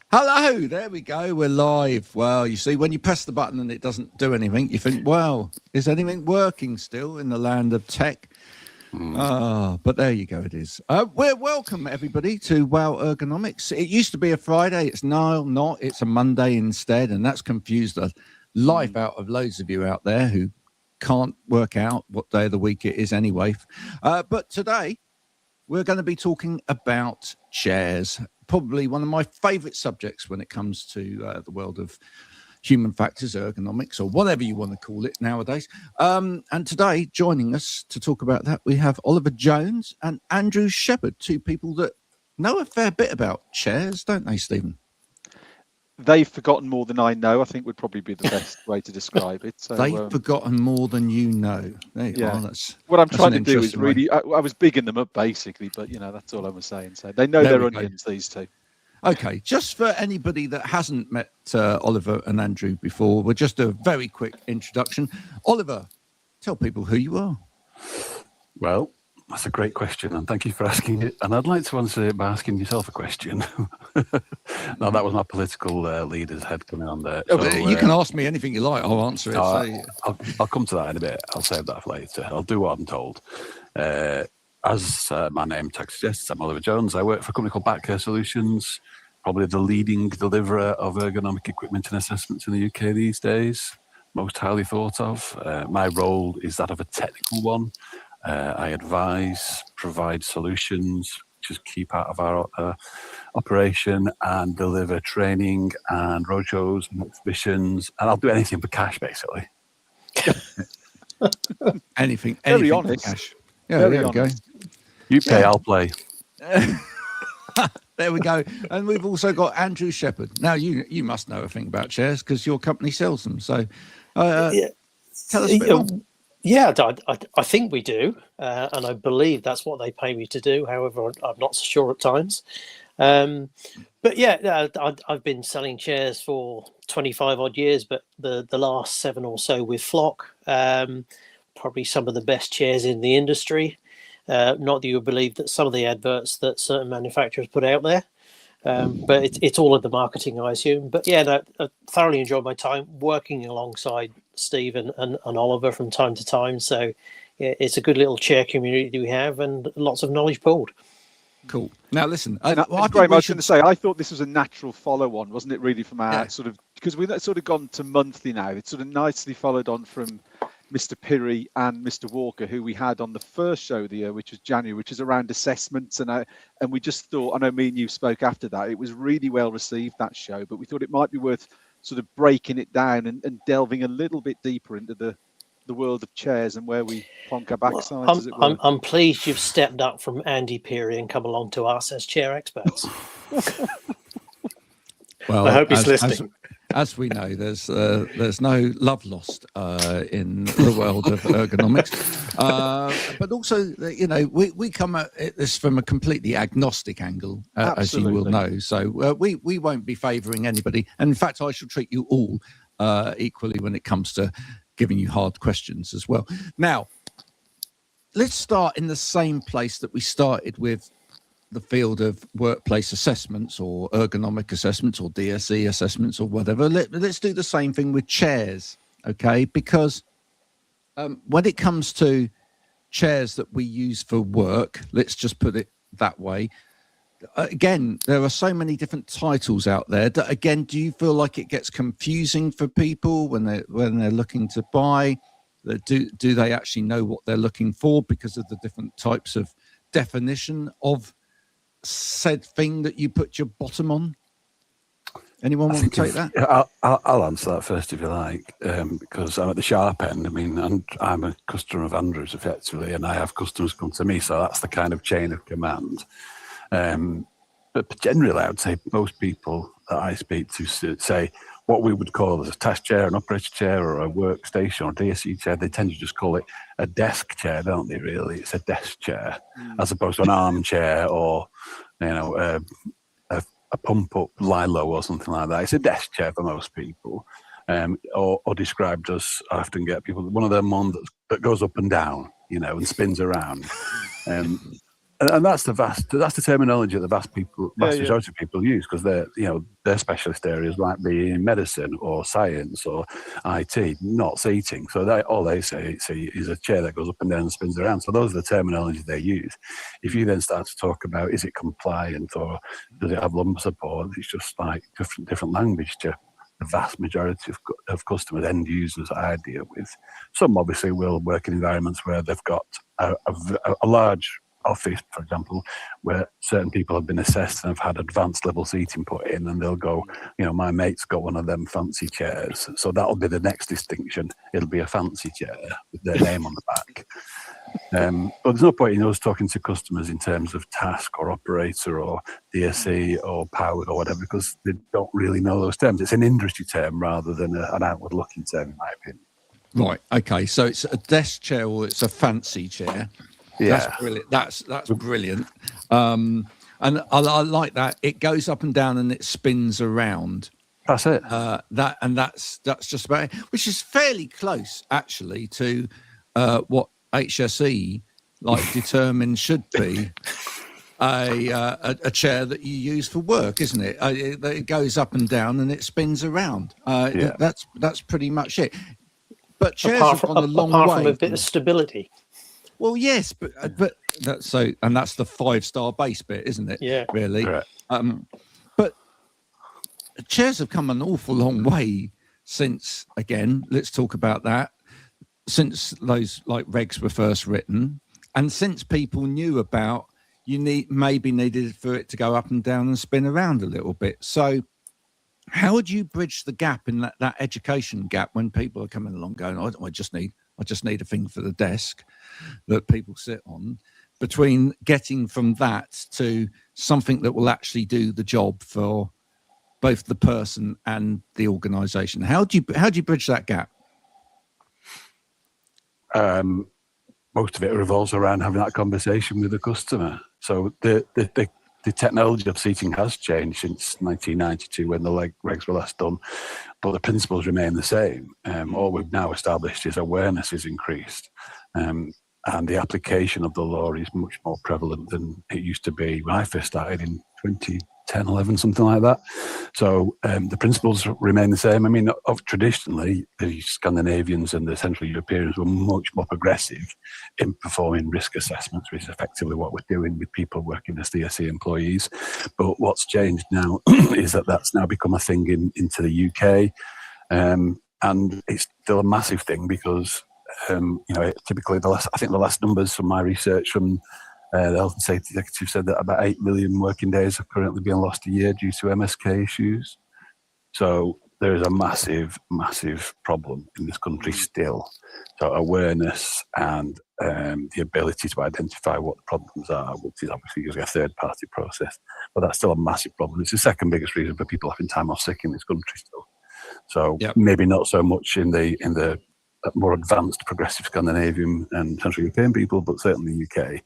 Hello, there we go. We're live. Well, you see, when you press the button and it doesn't do anything, you think, well, is anything working still in the land of tech? But there you go, it is. We're welcome, everybody, to Wow Ergonomics. It used to be a Friday. It's now not. It's a Monday instead, and that's confused the life out of loads of you out there who can't work out what day of the week it is anyway. But today, we're going to be talking about chairs, probably one of my favourite subjects when it comes to the world of human factors, ergonomics, or whatever you want to call it nowadays. And today, joining us to talk about that, we have Oliver Jones and Andrew Shepherd, two people that know a fair bit about chairs, don't they, Stephen? They've forgotten more than I know, I think would probably be the best way to describe it. So, they've forgotten more than you know. There you are. What I'm trying to do is really, I was bigging them up basically, but that's all I was saying. So they know their onions, these two. Okay, just for anybody that hasn't met Oliver and Andrew before, we'll just do a very quick introduction. Oliver, tell people who you are. Well, that's a great question, and thank you for asking it. And I'd like to answer it by asking yourself a question. No, that was my political leader's head coming on there. So, you can ask me anything you like. I'll answer it. I'll come to that in a bit. I'll save that for later. I'll do what I'm told. As my name tag suggests, I'm Oliver Jones. I work for a company called Backcare Solutions, probably the leading deliverer of ergonomic equipment and assessments in the UK these days, most highly thought of. My role is that of a technical one. I advise, provide solutions, which is a key part of our operation, and deliver training and roadshows and exhibitions. And I'll do anything for cash, basically. anything Very for honest. Cash. Yeah, Very there we go. honest. You pay, I'll play. There we go. And we've also got Andrew Shepherd. Now, you must know a thing about chairs because your company sells them. So tell us a bit more. Yeah, I think we do. And I believe that's what they pay me to do. However, I'm not so sure at times. But yeah, I've been selling chairs for 25 odd years, but the last 7 or so with Flokk, probably some of the best chairs in the industry. Not that you would believe that some of the adverts that certain manufacturers put out there, but it's all in the marketing, I assume. But yeah, I thoroughly enjoyed my time working alongside Steve and Oliver from time to time. So yeah, it's a good little chair community we have, and lots of knowledge pooled. Cool. Now listen, Graham, I was going to say, I thought this was a natural follow-on, wasn't it? Really, from our sort of, because we've sort of gone to monthly now. It's sort of nicely followed on from Mr. Pirry and Mr. Walker, who we had on the first show of the year, which was January, which is around assessments. And we just thought, I know me and you spoke after that, it was really well received, that show, but we thought it might be worth sort of breaking it down and delving a little bit deeper into the world of chairs and where we plonk our backsides, as it were. I'm pleased you've stepped up from Andy Pirry and come along to us as chair experts. Well, I hope he's listening. As we know, there's no love lost in the world of ergonomics, but also, we come at this from a completely agnostic angle, as you will know. So we won't be favouring anybody, and in fact, I shall treat you all equally when it comes to giving you hard questions as well. Now, let's start in the same place that we started with the field of workplace assessments or ergonomic assessments or DSE assessments or whatever. Let's do the same thing with chairs, okay? Because when it comes to chairs that we use for work, let's just put it that way, again, there are so many different titles out there that, again, do you feel like it gets confusing for people when they're looking to buy? Do they actually know what they're looking for because of the different types of definition of said thing that you put your bottom on? Anyone want to take that? I'll answer that first, if you like, because I'm at the sharp end. I mean, and I'm a customer of Andrew's effectively, and I have customers come to me, so that's the kind of chain of command. But generally, I would say most people that I speak to say what we would call as a task chair, an operator chair, or a workstation or DSE chair. They tend to just call it a desk chair, don't they? Really, it's a desk chair as opposed to an armchair or a pump-up Lilo or something like that. It's a desk chair for most people, or described as, I often get people, one of them that goes up and down, and spins around. And that's the terminology that the vast majority of people use, because their specialist areas might be in medicine or science or IT, not seating. So all they say is a chair that goes up and down and spins around. So those are the terminology they use. If you then start to talk about, is it compliant or does it have lumbar support, it's just like different language to the vast majority of customers, end users I deal with. Some obviously will work in environments where they've got a large office, for example, where certain people have been assessed and have had advanced level seating put in, and they'll go, my mate's got one of them fancy chairs, so that'll be the next distinction. It'll be a fancy chair with their name on the back. But there's no point in us talking to customers in terms of task or operator or DSE or powered or whatever, because they don't really know those terms. It's an industry term rather than an outward looking term, in my opinion. Right. Okay. So it's a desk chair or it's a fancy chair. Yeah, that's brilliant. That's brilliant. And I like that. It goes up and down and it spins around. That's it. That's just about it, which is fairly close actually to what HSE determined should be a chair that you use for work, isn't it? It goes up and down and it spins around. That's pretty much it. But chairs have gone a long way. Apart from a bit of stability. Well, yes, but that's so, and that's the 5-star base bit, isn't it? Yeah, really. Correct. But chairs have come an awful long way since. Again, let's talk about that. Since those regs were first written, and since people knew about maybe needed for it to go up and down and spin around a little bit. So, how would you bridge the gap in that education gap when people are coming along going, I just need a thing for the desk that people sit on, between getting from that to something that will actually do the job for both the person and the organisation? How do you bridge that gap? Most of it revolves around having that conversation with the customer. So the technology of seating has changed since 1992 when the regs were last done, but the principles remain the same. All we've now established is awareness is increased, and the application of the law is much more prevalent than it used to be when I first started in 2010, 11, something like that. So the principles remain the same. I mean, traditionally, the Scandinavians and the Central Europeans were much more progressive in performing risk assessments, which is effectively what we're doing with people working as DSE employees. But what's changed now is that's now become a thing into the UK. And it's still a massive thing because, typically the last numbers from my research from the Health and Safety Executive said that about 8 million working days are currently being lost a year due to MSK issues. So there is a massive, massive problem in this country still. So awareness and the ability to identify what the problems are, which is obviously using a third-party process, but that's still a massive problem. It's the second biggest reason for people having time off sick in this country still. So maybe not so much in the more advanced progressive Scandinavian and Central European people, but certainly in the UK,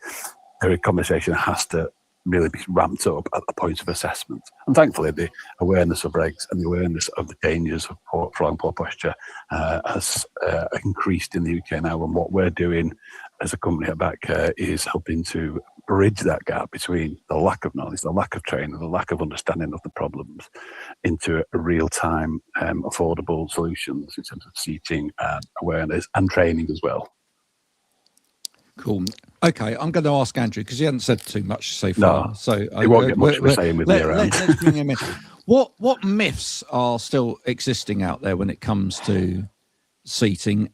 the conversation has to really be ramped up at the point of assessment. And thankfully, the awareness of regs and the awareness of the dangers of prolonged poor posture has increased in the UK now. And what we're doing as a company at Backcare is helping to bridge that gap between the lack of knowledge, the lack of training, the lack of understanding of the problems into a real-time, affordable solutions in terms of seating and awareness and training as well. Cool. Okay, I'm going to ask Andrew because he hasn't said too much so far. No, so he won't get much of a saying with me around. Let's bring him in. What myths are still existing out there when it comes to seating?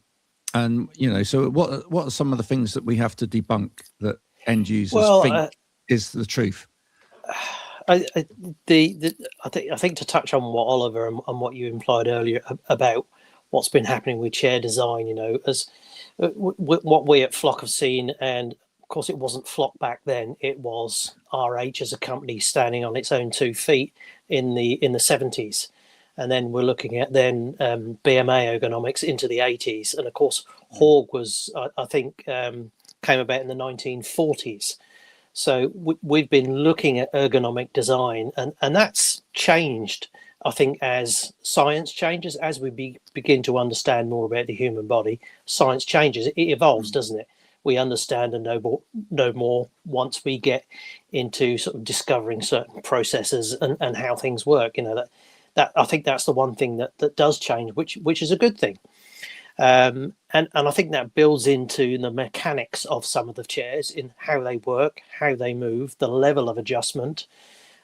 And so what are some of the things that we have to debunk that end users think is the truth? I think to touch on what Oliver and what you implied earlier about what's been happening with chair design, as what we at Flokk have seen, and of course it wasn't Flokk back then, it was RH as a company standing on its own 2 feet in the 70s, and then we're looking at BMA ergonomics into the 80s, and of course Howe was I think came about in the 1940s. So we've been looking at ergonomic design, and that's changed, I think, as science changes, as we begin to understand more about the human body. Science changes, it evolves, doesn't it? we understand and know more once we get into sort of discovering certain processes and how things work. That I think that's the one thing that does change, which is a good thing. And I think that builds into the mechanics of some of the chairs, in how they work, how they move, the level of adjustment,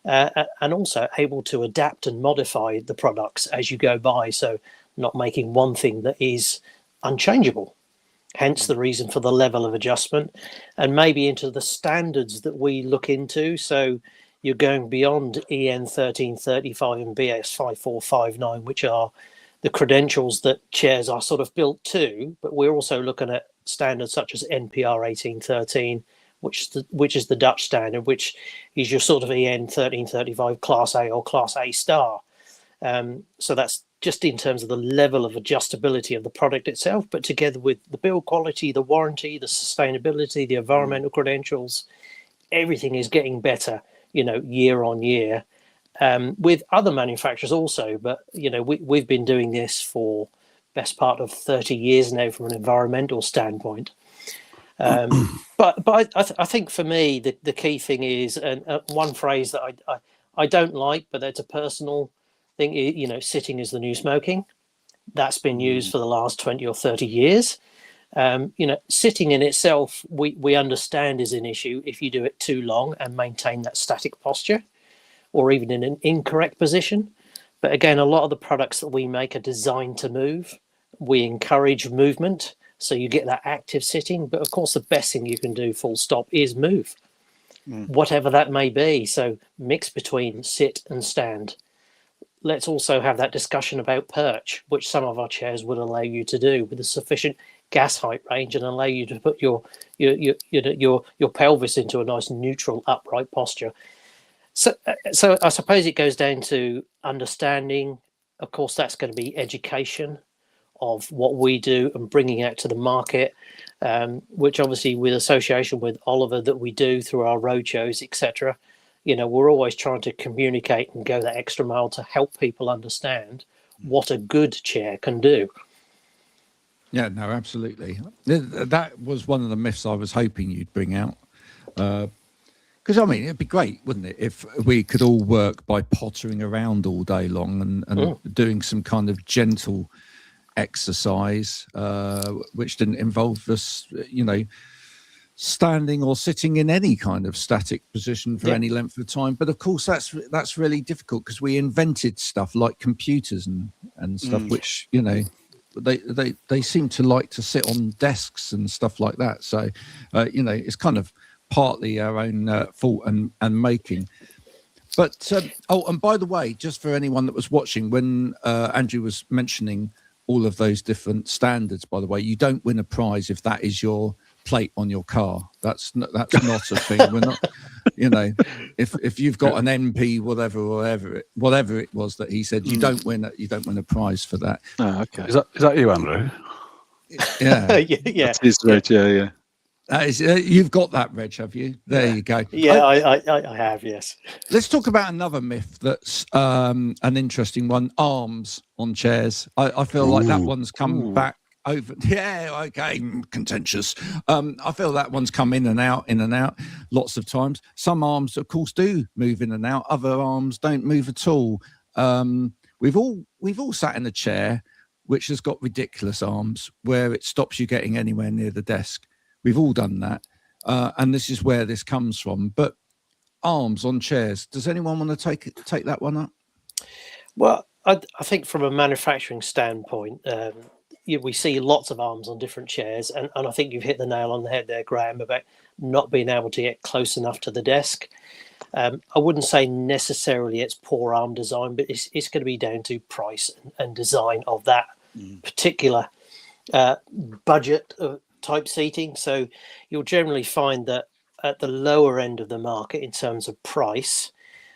and also able to adapt and modify the products as you go by. So not making one thing that is unchangeable. Hence the reason for the level of adjustment, and maybe into the standards that we look into. So you're going beyond EN 1335 and BS 5459, which are the credentials that chairs are sort of built to, but we're also looking at standards such as NPR 1813, which is the Dutch standard, which is your sort of EN 1335 Class A or Class A star. So that's just in terms of the level of adjustability of the product itself, but together with the build quality, the warranty, the sustainability, the environmental credentials, everything is getting better, year on year. With other manufacturers also, but we've been doing this for best part of 30 years now from an environmental standpoint. But I think for me the key thing is, and one phrase that I don't like, but that's a personal thing, sitting is the new smoking. That's been used for the last 20 or 30 years. Sitting in itself, we understand is an issue if you do it too long and maintain that static posture, or even in an incorrect position. But again, a lot of the products that we make are designed to move. We encourage movement, so you get that active sitting. But of course, the best thing you can do, full stop, is move, whatever that may be. So mix between sit and stand. Let's also have that discussion about perch, which some of our chairs would allow you to do with a sufficient gas height range and allow you to put your pelvis into a nice neutral upright posture. So I suppose it goes down to understanding. Of course, that's going to be education of what we do and bringing out to the market, which obviously with association with Oliver that we do through our roadshows, etc. We're always trying to communicate and go that extra mile to help people understand what a good chair can do. Yeah, no, absolutely. That was one of the myths I was hoping you'd bring out. Because, it'd be great, wouldn't it, if we could all work by pottering around all day long and doing some kind of gentle exercise, which didn't involve us, standing or sitting in any kind of static position for any length of time. But of course, that's really difficult, because we invented stuff like computers and stuff, which, they seem to like to sit on desks and stuff like that. So, it's kind of partly our own fault and making. But and by the way, just for anyone that was watching, when Andrew was mentioning all of those different standards, by the way, you don't win a prize if that is your plate on your car. That's not a thing. We're not, if you've got an MP whatever it was that he said, you don't win a prize for that. Oh, okay. Is that you, Andrew? Yeah. Yeah. That is right. Yeah. That is, you've got that, Reg, have you? There you go. Yeah, I have, yes. Let's talk about another myth that's an interesting one: arms on chairs. I feel like that one's come back over. Yeah, okay, contentious. I feel that one's come in and out lots of times. Some arms, of course, do move in and out. Other arms don't move at all. We've all sat in a chair which has got ridiculous arms, where it stops you getting anywhere near the desk. We've all done that, and this is where this comes from. But arms on chairs, does anyone want to take that one up? Well, I think from a manufacturing standpoint, we see lots of arms on different chairs, and I think you've hit the nail on the head there, Graham, about not being able to get close enough to the desk. I wouldn't say necessarily it's poor arm design, but it's going to be down to price and design of that particular budget type seating. So you'll generally find that at the lower end of the market in terms of price,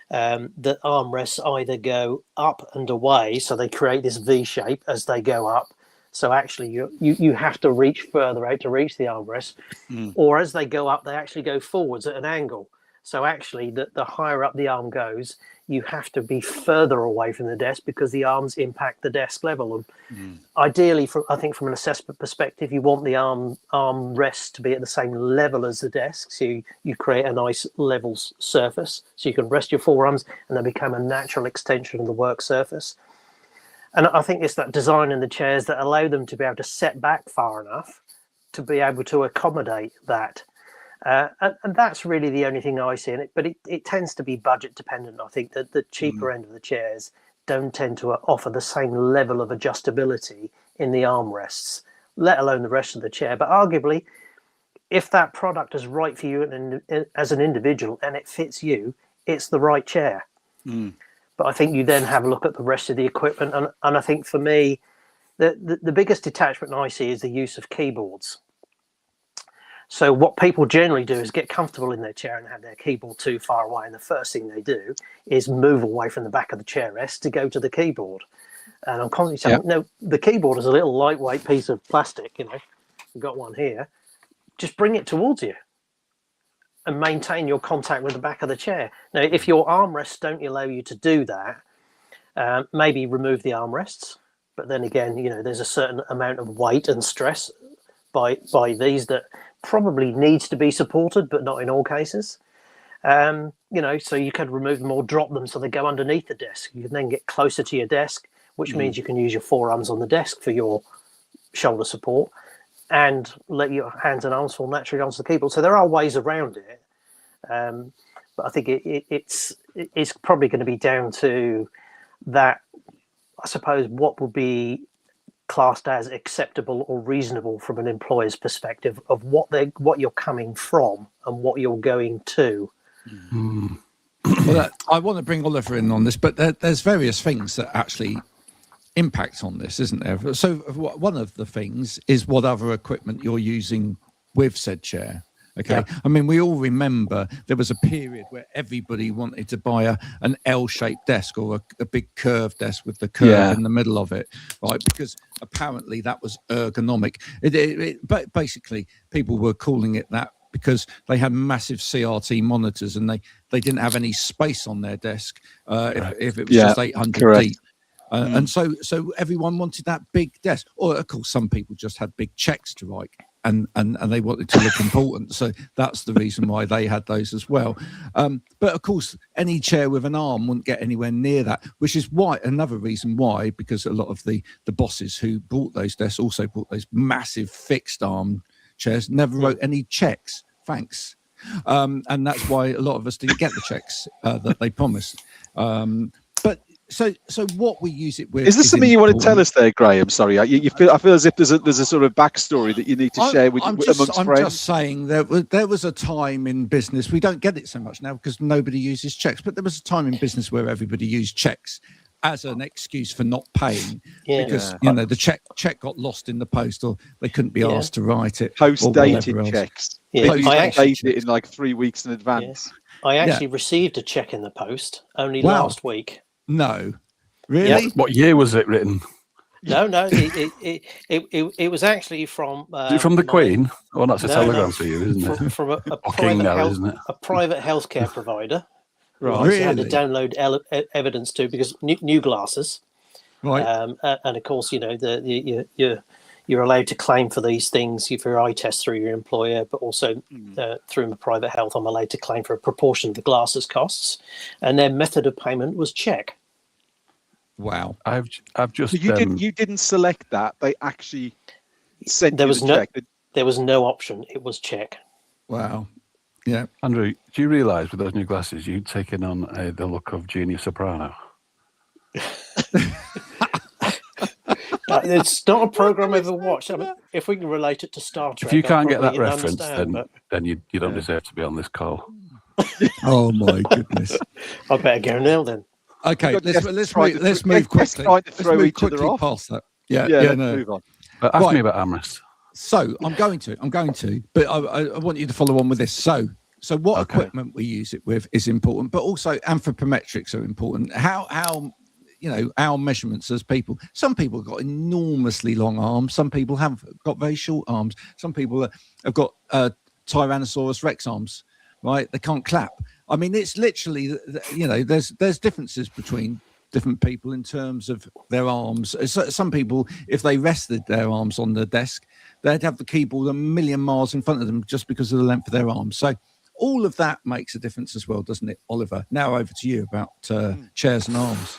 that armrests either go up and away, so they create this V shape as they go up. So actually you have to reach further out to reach the armrest, or as they go up, they actually go forwards at an angle. So actually the higher up the arm goes, you have to be further away from the desk because the arms impact the desk level. And ideally, I think from an assessment perspective, you want the arm rests to be at the same level as the desk. So you create a nice level surface so you can rest your forearms and they become a natural extension of the work surface. And I think it's that design in the chairs that allow them to be able to set back far enough to be able to accommodate that. And that's really the only thing I see in it, but it tends to be budget dependent. I think that the cheaper end of the chairs don't tend to offer the same level of adjustability in the armrests, let alone the rest of the chair. But arguably, if that product is right for you as an individual and it fits you, it's the right chair. But I think you then have a look at the rest of the equipment. And I think for me, the biggest detachment I see is the use of keyboards. So what people generally do is get comfortable in their chair and have their keyboard too far away. And the first thing they do is move away from the back of the chair rest to go to the keyboard. And I'm constantly saying, no, the keyboard is a little lightweight piece of plastic, you know, we've got one here. Just bring it towards you and maintain your contact with the back of the chair. Now, if your armrests don't allow you to do that, maybe remove the armrests. But then again, you know, there's a certain amount of weight and stress by these that probably needs to be supported, but not in all cases. You know, so you could remove them or drop them so they go underneath the desk. You can then get closer to your desk, which means you can use your forearms on the desk for your shoulder support and let your hands and arms fall naturally onto the keyboard. So there are ways around it. But I think it's probably going to be down to that, I suppose, what would be classed as acceptable or reasonable from an employer's perspective of what you're coming from and what you're going to. Well, I want to bring Oliver in on this, but there's various things that actually impact on this, isn't there? So one of the things is what other equipment you're using with said chair. Okay. Yeah. I mean, we all remember there was a period where everybody wanted to buy an L-shaped desk or a big curved desk with the curve in the middle of it, right? Because apparently that was ergonomic. But basically, people were calling it that because they had massive CRT monitors and they didn't have any space on their desk if it was just 800 deep. And so everyone wanted that big desk. Or, of course, some people just had big checks to write. And they wanted to look important. So that's the reason why they had those as well. But of course, any chair with an arm wouldn't get anywhere near that, which is why another reason why, because a lot of the bosses who bought those desks also bought those massive fixed arm chairs, never wrote any checks. Thanks. And that's why a lot of us didn't get the checks that they promised. But so what we use it with is this something you want to tell us there, Graham? Sorry, I feel as if there's a sort of backstory that you need to share amongst friends. I'm just saying there was a time in business, we don't get it so much now because nobody uses checks, but there was a time in business where everybody used checks as an excuse for not paying because you know the check got lost in the post or they couldn't be asked to write it. Post-dated checks. I paid it in like 3 weeks in advance. I actually received a check in the post only last week. No, really? Yep. What year was it written? No, it was actually from. Is it from the Queen? Oh, that's a telegram for you, isn't it? From a private healthcare provider. Right, really? I had to download evidence to because new glasses. Right, and of course, you know you're allowed to claim for these things for your eye test through your employer, but also through my private health, I'm allowed to claim for a proportion of the glasses costs, and their method of payment was check. Wow, I've just. So you didn't select that; they actually sent you the check. There was no option; it was check. Wow, yeah. Andrew, do you realise with those new glasses you'd taken on the look of Genius Soprano? It's not a program I've ever watched. I mean, if we can relate it to Star Trek, if you can't get that reference, then you don't deserve to be on this call. Oh my goodness! I better go now then. Okay, let's move quickly. Let's move quickly past that. No. Move on. But ask me about armrests. So I'm going to, but I want you to follow on with this. So what equipment we use it with is important, but also anthropometrics are important. How you know, our measurements as people. Some people have got enormously long arms. Some people have got very short arms. Some people have got Tyrannosaurus Rex arms, right? They can't clap. I mean, it's literally, there's differences between different people in terms of their arms. Some people, if they rested their arms on the desk, they'd have the keyboard a million miles in front of them just because of the length of their arms. So all of that makes a difference as well, doesn't it, Oliver? Now over to you about chairs and arms.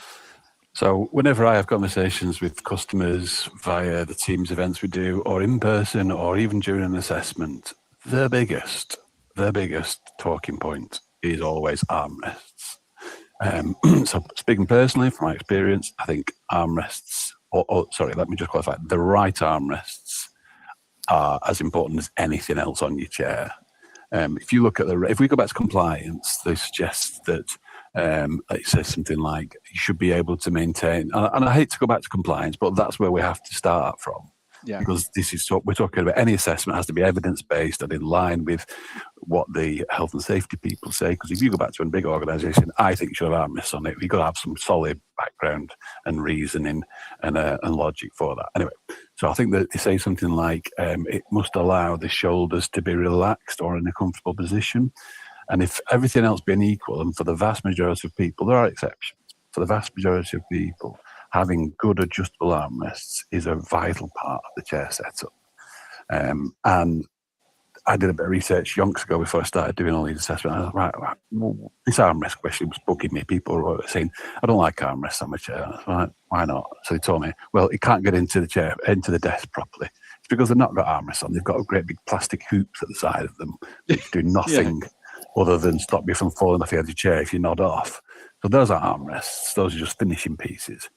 So whenever I have conversations with customers via the Teams events we do, or in person, or even during an assessment, the biggest talking point is always armrests. So speaking personally from my experience, I think armrests, let me just qualify, the right armrests are as important as anything else on your chair. If you look at if we go back to compliance, they suggest that it says something like you should be able to maintain, and I hate to go back to compliance, but that's where we have to start from. Yeah. Because this is what we're talking about. Any assessment has to be evidence-based and in line with what the health and safety people say. Because if you go back to a big organisation, I think you should have armrests on it. You've got to have some solid background and reasoning and logic for that. Anyway, so I think that they say something like it must allow the shoulders to be relaxed or in a comfortable position. And if everything else being equal, and for the vast majority of people, there are exceptions. For the vast majority of people, having good adjustable armrests is a vital part of the chair setup. And I did a bit of research yonks ago before I started doing all these assessments. I was like, right, well, this armrest question was bugging me. People were saying, I don't like armrests on my chair. I was like, why not? So they told me, well, it can't get into the desk properly. It's because they've not got armrests on. They've got great big plastic hoops at the side of them, which do nothing other than stop you from falling off the edge of your chair if you nod off. So those are armrests. Those are just finishing pieces.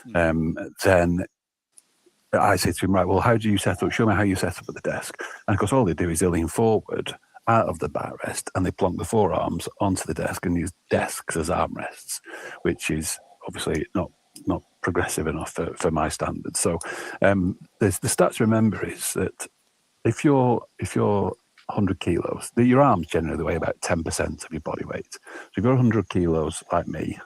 Then I say to him, right, well, how do you set up? Show me how you set up at the desk. And of course, all they do is they lean forward out of the backrest and they plonk the forearms onto the desk and use desks as armrests, which is obviously not progressive enough for my standards. So the stats to remember is that if you're 100 kilos, your arms generally weigh about 10% of your body weight. So if you're 100 kilos like me,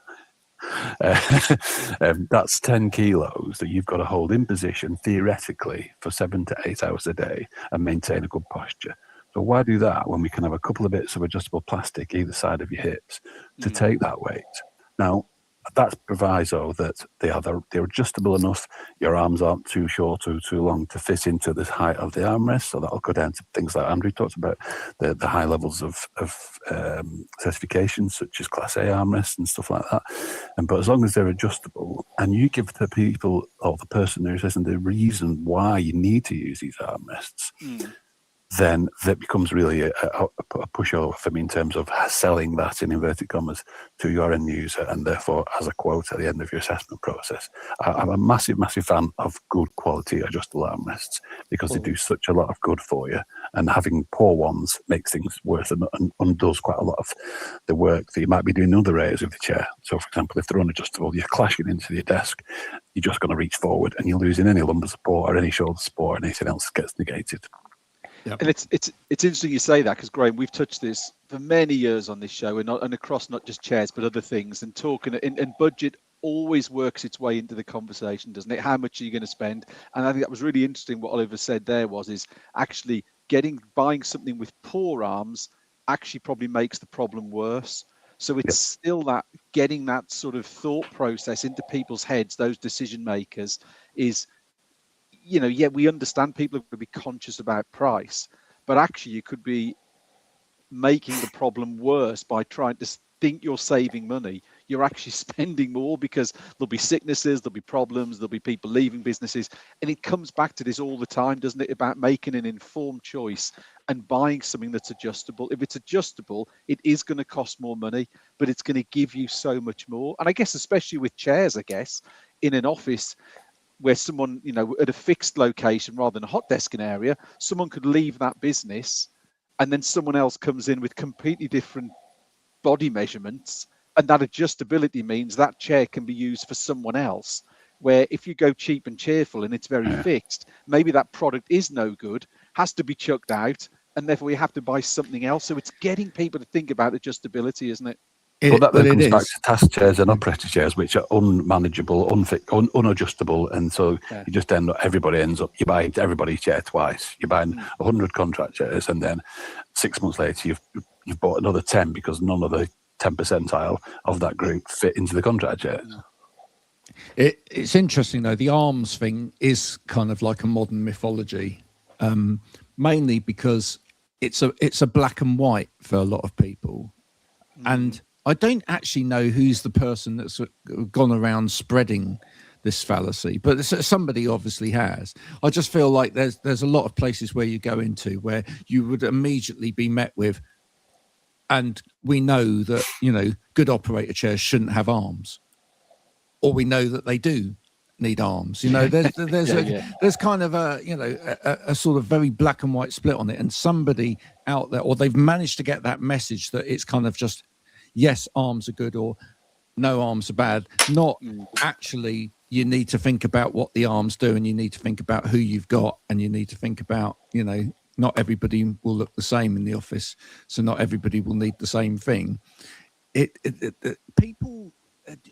that's 10 kilos that you've got to hold in position theoretically for 7 to 8 hours a day and maintain a good posture. So why do that when we can have a couple of bits of adjustable plastic either side of your hips to take that weight? Now, that's proviso that they're adjustable enough. Your arms aren't too short or too long to fit into the height of the armrest. So that'll go down to things like Andrew talked about, the high levels of certifications such as Class A armrests and stuff like that. But as long as they're adjustable and you give the people or the person who's listening the reason why you need to use these armrests, then that becomes really a pushover for me in terms of selling that in inverted commas to your end user and therefore as a quote at the end of your assessment process. I'm a massive fan of good quality adjustable armrests because they do such a lot of good for you, and having poor ones makes things worse and undoes quite a lot of the work that you might be doing in other areas of the chair. So for example, if they're unadjustable, you're clashing into your desk, you're just going to reach forward and you're losing any lumbar support or any shoulder support, and anything else gets negated. Yep. And it's interesting you say that, because Graham, we've touched this for many years on this show and across not just chairs but other things, and talking and budget always works its way into the conversation, doesn't it? How much are you going to spend? And I think that was really interesting what Oliver said there is actually buying something with poor arms actually probably makes the problem worse. So it's still that getting that sort of thought process into people's heads, those decision makers, is, we understand people are going to be conscious about price, but actually you could be making the problem worse by trying to think you're saving money. You're actually spending more because there'll be sicknesses, there'll be problems, there'll be people leaving businesses. And it comes back to this all the time, doesn't it? About making an informed choice and buying something that's adjustable. If it's adjustable, it is going to cost more money, but it's going to give you so much more. And I guess, especially with chairs, in an office, where someone, at a fixed location rather than a hot desking area, someone could leave that business and then someone else comes in with completely different body measurements. And that adjustability means that chair can be used for someone else, where if you go cheap and cheerful and it's very fixed, maybe that product is no good, has to be chucked out, and therefore you have to buy something else. So it's getting people to think about adjustability, isn't it? Well, that then it comes back is. to task chairs and operator chairs, which are unmanageable, unadjustable, and so you just everybody ends up, you buy everybody's chair twice. You're buying 100 contract chairs, and then 6 months later you've bought another 10 because none of the 10 percentile of that group fit into the contract chair. It's interesting though. The arms thing is kind of like a modern mythology, mainly because it's a black and white for a lot of people, and I don't actually know who's the person that's gone around spreading this fallacy, but somebody obviously has. I just feel like there's a lot of places where you go into where you would immediately be met with, and we know that, you know, good operator chairs shouldn't have arms, or we know that they do need arms. You know, there's kind of a sort of very black and white split on it, and somebody out there, or they've managed to get that message that it's kind of just, yes, arms are good, or no, arms are bad. Not actually, you need to think about what the arms do, and you need to think about who you've got, and you need to think about, you know, not everybody will look the same in the office, so not everybody will need the same thing. People,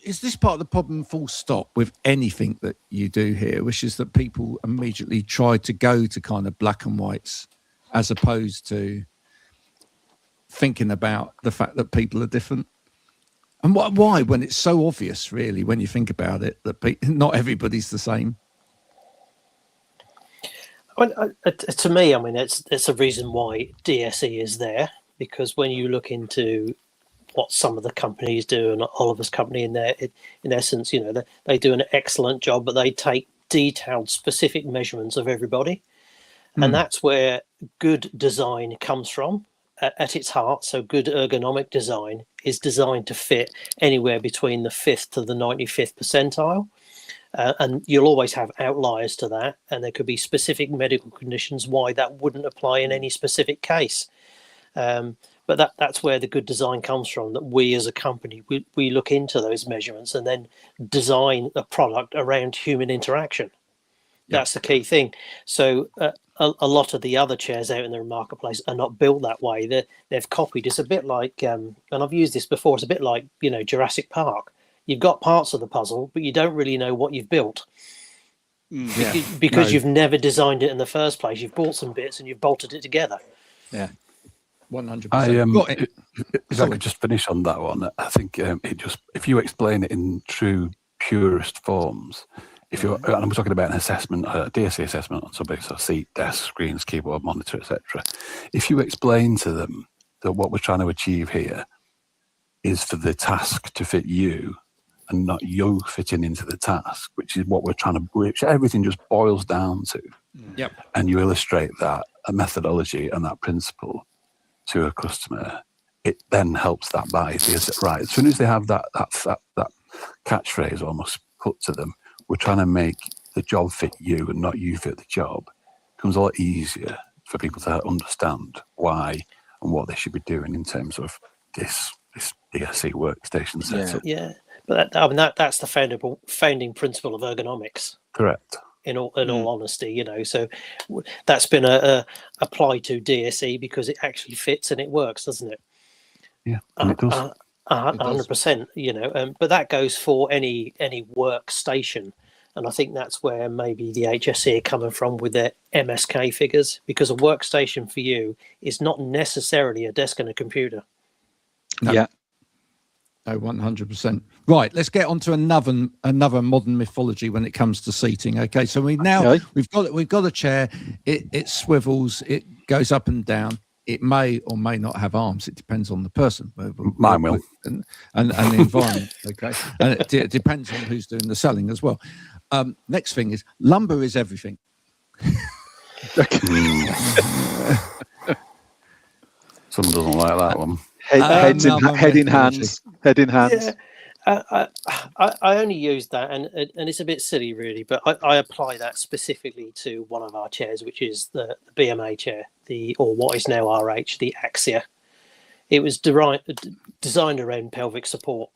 is this part of the problem, full stop, with anything that you do here, which is that people immediately try to go to kind of black and whites as opposed to thinking about the fact that people are different? And why, when it's so obvious, really, when you think about it, that not everybody's the same? Well, to me, I mean, it's a reason why DSE is there, because when you look into what some of the companies do, and Oliver's company in essence, you know, they do an excellent job, but they take detailed, specific measurements of everybody. And that's where good design comes from at its heart. So good ergonomic design is designed to fit anywhere between the 5th to the 95th percentile. And you'll always have outliers to that. And there could be specific medical conditions why that wouldn't apply in any specific case. But that's where the good design comes from, that we as a company, we look into those measurements and then design a product around human interaction. Yep. That's the key thing. So a lot of the other chairs out in the marketplace are not built that way. They've copied. It's a bit like, and I've used this before, it's a bit like, you know, Jurassic Park. You've got parts of the puzzle, but you don't really know what you've built. Because you've never designed it in the first place. You've bought some bits and you've bolted it together. Yeah. 100%. If I could just finish on that one, I think if you explain it in true purist forms, and I'm talking about an assessment, a DSE assessment on something, so seat, desk, screens, keyboard, monitor, etc. If you explain to them that what we're trying to achieve here is for the task to fit you and not you fitting into the task, which is what we're trying to, which everything just boils down to. Yep. And you illustrate that, a methodology and that principle to a customer, it then helps that buy. Because, right, as soon as they have that catchphrase almost put to them, we're trying to make the job fit you and not you fit the job, it becomes a lot easier for people to understand why and what they should be doing in terms of this DSE workstation setup. Yeah. But that's the founding principle of ergonomics. Correct. In all honesty, you know, so that's been applied to DSE because it actually fits and it works, doesn't it? Yeah, and it does. 100%, you know, but that goes for any workstation, and I think that's where maybe the HSE are coming from with their MSK figures, because a workstation for you is not necessarily a desk and a computer. No. Yeah. No, 100%. Right, let's get on to another modern mythology when it comes to seating. Okay, so we've got a chair. It swivels. It goes up and down. It may or may not have arms. It depends on the person. Mine will. And the environment. Okay, and it depends on who's doing the selling as well. Next thing is lumber is everything. Someone doesn't like that one. Head in hands. Yeah, I only use that, and it's a bit silly, really, but I apply that specifically to one of our chairs, which is the BMA chair, or what is now RH, the Axia. It was designed around pelvic support,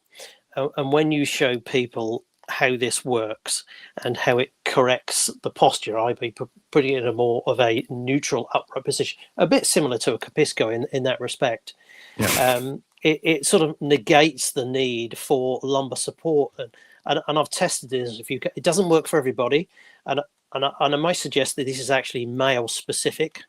and when you show people how this works and how it corrects the posture, I'd be putting it in a more of a neutral upright position, a bit similar to a Capisco in that respect. Yeah. it sort of negates the need for lumbar support, and I've tested this. It doesn't work for everybody, and I might suggest that this is actually male specific.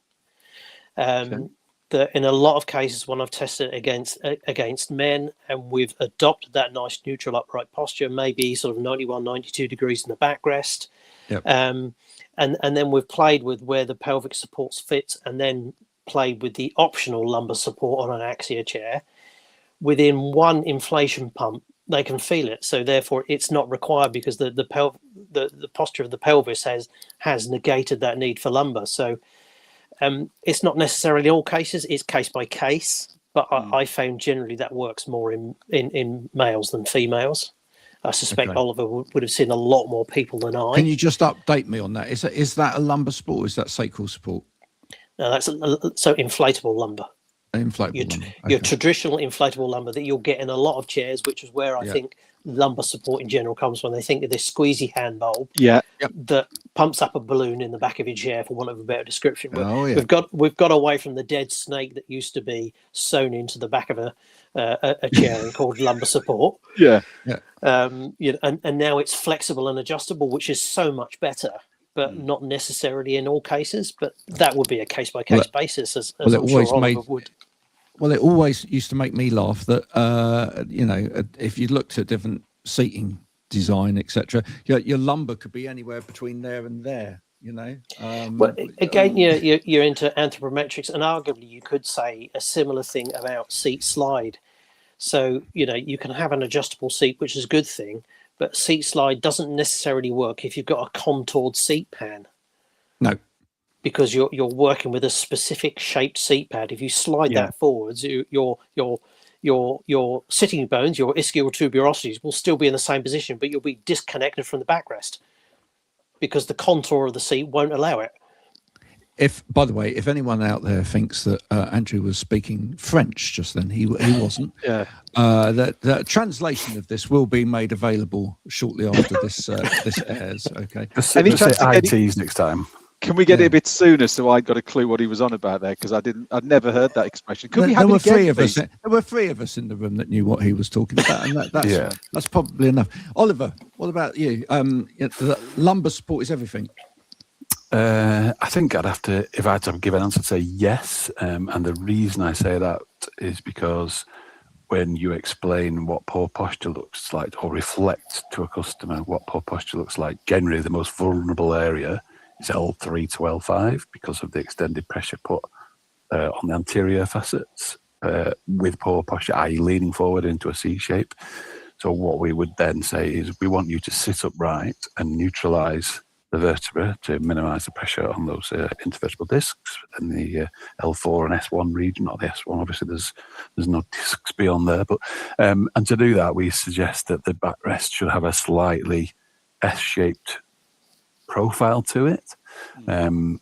That in a lot of cases, when I've tested it against men, and we've adopted that nice neutral upright posture, maybe sort of 91, 92 degrees in the backrest, Yep. and then we've played with where the pelvic supports fit, and then played with the optional lumbar support on an Axia chair. Within one inflation pump, they can feel it. So therefore, it's not required because the posture of the pelvis has negated that need for lumbar. So it's not necessarily all cases; it's case by case. But I found generally that works more in males than females. I suspect Oliver would have seen a lot more people than I. Can you just update me on that? Is that a lumbar support or is that sacral support? No, that's so inflatable lumbar. Inflatable lumbar. Your traditional inflatable lumbar that you'll get in a lot of chairs, which is where I think lumbar support in general comes from. They think of this squeezy hand bulb that pumps up a balloon in the back of your chair, for want of a better description. But we've got away from the dead snake that used to be sewn into the back of a chair and called lumbar support. And now it's flexible and adjustable, which is so much better, but not necessarily in all cases. But that would be a case by case basis, as I'm sure Oliver would. Well, it always used to make me laugh that if you looked at different seating design, etc., your lumbar could be anywhere between there and there. Well, again, you're into anthropometrics, and arguably you could say a similar thing about seat slide. So you can have an adjustable seat, which is a good thing, but seat slide doesn't necessarily work if you've got a contoured seat pan. No. Because you're working with a specific shaped seat pad. If you slide that forwards, your sitting bones, your ischial tuberosities will still be in the same position, but you'll be disconnected from the backrest because the contour of the seat won't allow it. By the way, if anyone out there thinks that Andrew was speaking French just then, he wasn't. The translation of this will be made available shortly after this airs. Okay. Just say ITs next time. Can we get it a bit sooner so I got a clue what he was on about there? Because I'd never heard that expression. There were three of us. There were three of us in the room that knew what he was talking about, and that's probably enough. Oliver, what about you? The lumbar support is everything. I think I'd have to, if I had to give an answer, say yes. And the reason I say that is because when you explain what poor posture looks like, or reflect to a customer what poor posture looks like, generally the most vulnerable area is L3 to L5 because of the extended pressure put on the anterior facets with poor posture, i.e. leaning forward into a C shape. So what we would then say is we want you to sit upright and neutralise the vertebra to minimise the pressure on those intervertebral discs in the L4 and S1 region, not the S1. Obviously, there's no discs beyond there. But and to do that, we suggest that the backrest should have a slightly S-shaped profile to it. And